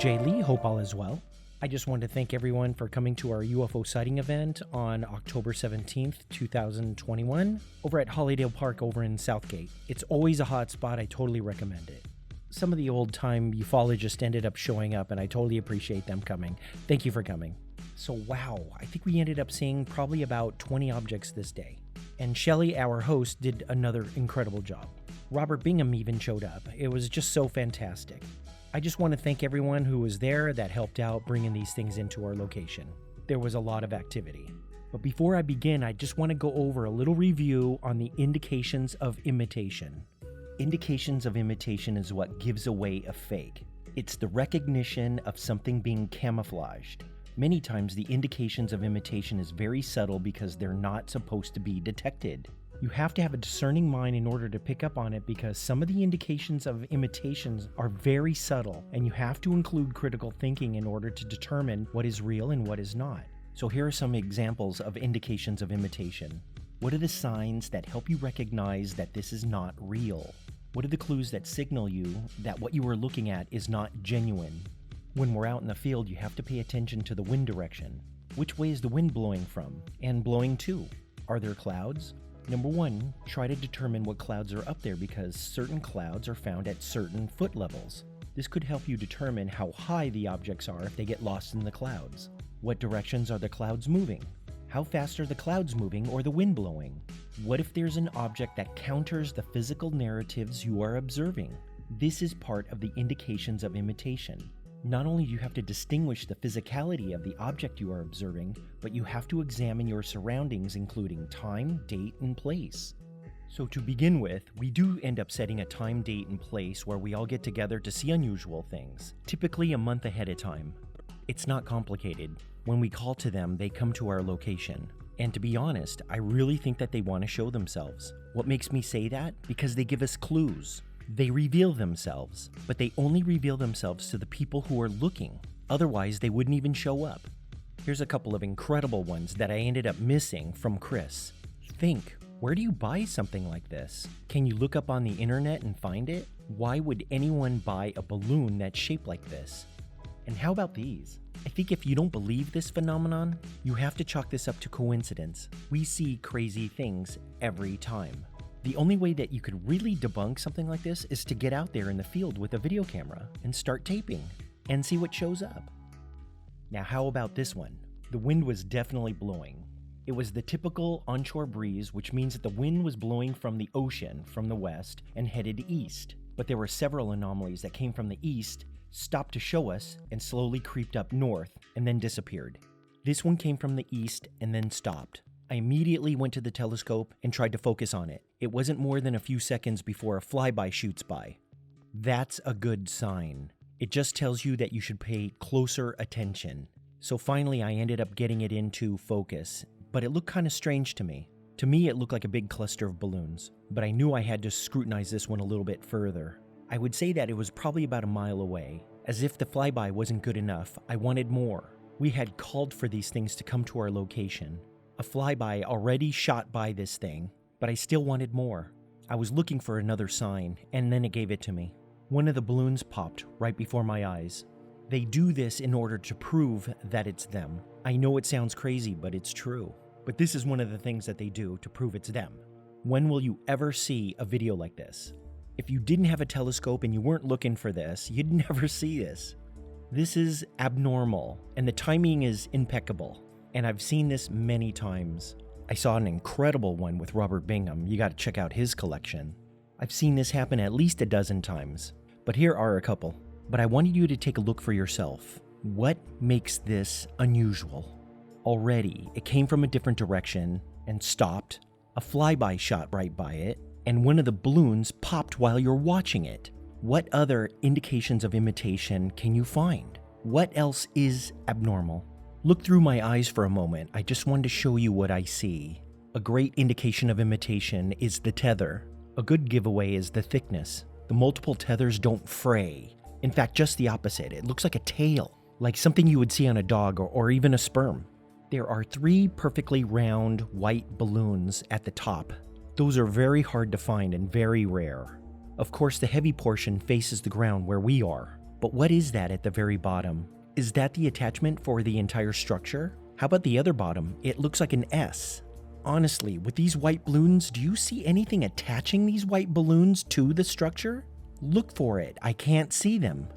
Jay Lee. Hope all is well. I just wanted to thank everyone for coming to our UFO sighting event on October 17th, 2021, over at Hollydale Park over in Southgate. It's always a hot spot. I totally recommend it. Some of the old-time ufologists ended up showing up, and I totally appreciate them coming. Thank you for coming. So wow, I think we ended up seeing probably about 20 objects this day. And Shelly, our host, did another incredible job. Robert Bingham even showed up. It was just so fantastic. I just want to thank everyone who was there that helped out bringing these things into our location. There was a lot of activity. But before I begin, I just want to go over a little review on the indications of imitation. Indications of imitation is what gives away a fake. It's the recognition of something being camouflaged. Many times the indications of imitation is very subtle because they're not supposed to be detected. You have to have a discerning mind in order to pick up on it because some of the indications of imitations are very subtle, and you have to include critical thinking in order to determine what is real and what is not. So here are some examples of indications of imitation. What are the signs that help you recognize that this is not real? What are the clues that signal you that what you are looking at is not genuine? When we're out in the field, you have to pay attention to the wind direction. Which way is the wind blowing from and blowing to? Are there clouds? Number one, try to determine what clouds are up there because certain clouds are found at certain foot levels. This could help you determine how high the objects are if they get lost in the clouds. What directions are the clouds moving? How fast are the clouds moving or the wind blowing? What if there's an object that counters the physical narratives you are observing? This is part of the indications of imitation. Not only do you have to distinguish the physicality of the object you are observing, but you have to examine your surroundings, including time, date, and place. So to begin with, we do end up setting a time, date, and place where we all get together to see unusual things, typically a month ahead of time. It's not complicated. When we call to them, they come to our location. And to be honest, I really think that they want to show themselves. What makes me say that? Because they give us clues. They reveal themselves, but they only reveal themselves to the people who are looking. Otherwise, they wouldn't even show up. Here's a couple of incredible ones that I ended up missing from Chris. Think, where do you buy something like this? Can you look up on the internet and find it? Why would anyone buy a balloon that's shaped like this? And how about these? I think if you don't believe this phenomenon, you have to chalk this up to coincidence. We see crazy things every time. The only way that you could really debunk something like this is to get out there in the field with a video camera and start taping and see what shows up. Now, how about this one? The wind was definitely blowing. It was the typical onshore breeze, which means that the wind was blowing from the ocean from the west and headed east. But there were several anomalies that came from the east, stopped to show us, and slowly creeped up north and then disappeared. This one came from the east and then stopped. I immediately went to the telescope and tried to focus on it. It wasn't more than a few seconds before a flyby shoots by. That's a good sign. It just tells you that you should pay closer attention. So finally I ended up getting it into focus, but it looked kind of strange to me. To me it looked like a big cluster of balloons, but I knew I had to scrutinize this one a little bit further. I would say that it was probably about a mile away. As if the flyby wasn't good enough, I wanted more. We had called for these things to come to our location. A flyby already shot by this thing, but I still wanted more. I was looking for another sign, and then it gave it to me. One of the balloons popped right before my eyes. They do this in order to prove that it's them. I know it sounds crazy, but it's true. But this is one of the things that they do to prove it's them. When will you ever see a video like this? If you didn't have a telescope and you weren't looking for this, you'd never see this. This is abnormal, and the timing is impeccable. And I've seen this many times. I saw an incredible one with Robert Bingham. You got to check out his collection. I've seen this happen at least a dozen times, but here are a couple. But I wanted you to take a look for yourself. What makes this unusual? Already, it came from a different direction and stopped. A flyby shot right by it, and one of the balloons popped while you're watching it. What other indications of imitation can you find? What else is abnormal? Look through my eyes for a moment. I just wanted to show you what I see. A great indication of imitation is the tether. A good giveaway is the thickness. The multiple tethers don't fray. In fact, just the opposite. It looks like a tail, like something you would see on a dog or even a sperm. There are 3 perfectly round white balloons at the top. Those are very hard to find and very rare. Of course, the heavy portion faces the ground where we are, But what is that at the very bottom? Is that the attachment for the entire structure? How about the other bottom? It looks like an S. Honestly, with these white balloons, do you see anything attaching these white balloons to the structure? Look for it. I can't see them.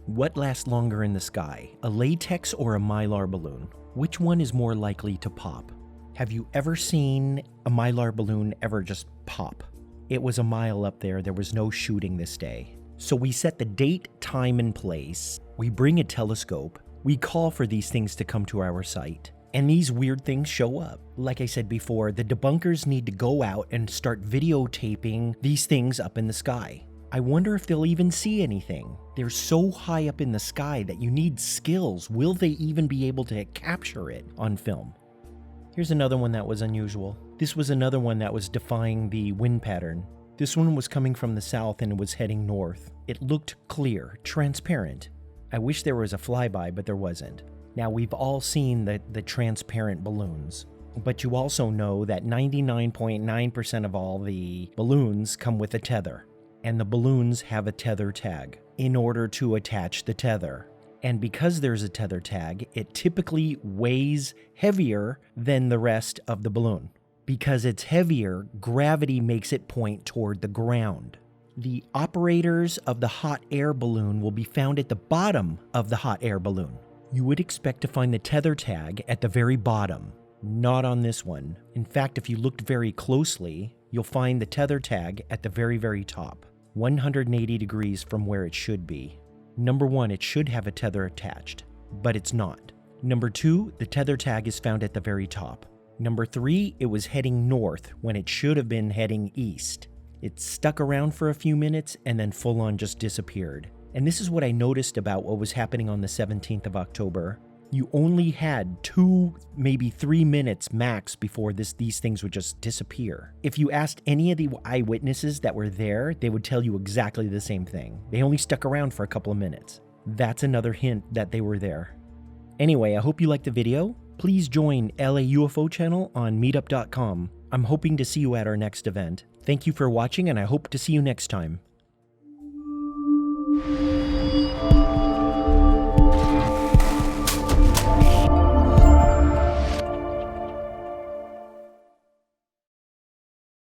What lasts longer in the sky, a latex or a mylar balloon? Which one is more likely to pop? Have you ever seen a mylar balloon ever just pop? It was a mile up there. There was no shooting this day. So we set the date, time, and place. We bring a telescope. We call for these things to come to our site. And these weird things show up. Like I said before, the debunkers need to go out and start videotaping these things up in the sky. I wonder if they'll even see anything. They're so high up in the sky that you need skills. Will they even be able to capture it on film? Here's another one that was unusual. This was another one that was defying the wind pattern. This one was coming from the south and it was heading north. It looked clear, transparent. I wish there was a flyby, but there wasn't. Now, we've all seen the transparent balloons, but you also know that 99.9% of all the balloons come with a tether. And the balloons have a tether tag in order to attach the tether. And because there's a tether tag, it typically weighs heavier than the rest of the balloon. Because it's heavier, gravity makes it point toward the ground. The operators of the hot air balloon will be found at the bottom of the hot air balloon. You would expect to find the tether tag at the very bottom, not on this one. In fact, if you looked very closely, you'll find the tether tag at the very, very top. 180 degrees from where it should be. Number one, it should have a tether attached, but it's not. Number two, the tether tag is found at the very top. Number three, it was heading north when it should have been heading east. It stuck around for a few minutes and then full on just disappeared. And this is what I noticed about what was happening on the 17th of October. You only had 2, maybe 3 minutes max before these things would just disappear. If you asked any of the eyewitnesses that were there, they would tell you exactly the same thing. They only stuck around for a couple of minutes. That's another hint that they were there. Anyway, I hope you liked the video. Please join LA UFO channel on meetup.com. I'm hoping to see you at our next event. Thank you for watching, and I hope to see you next time.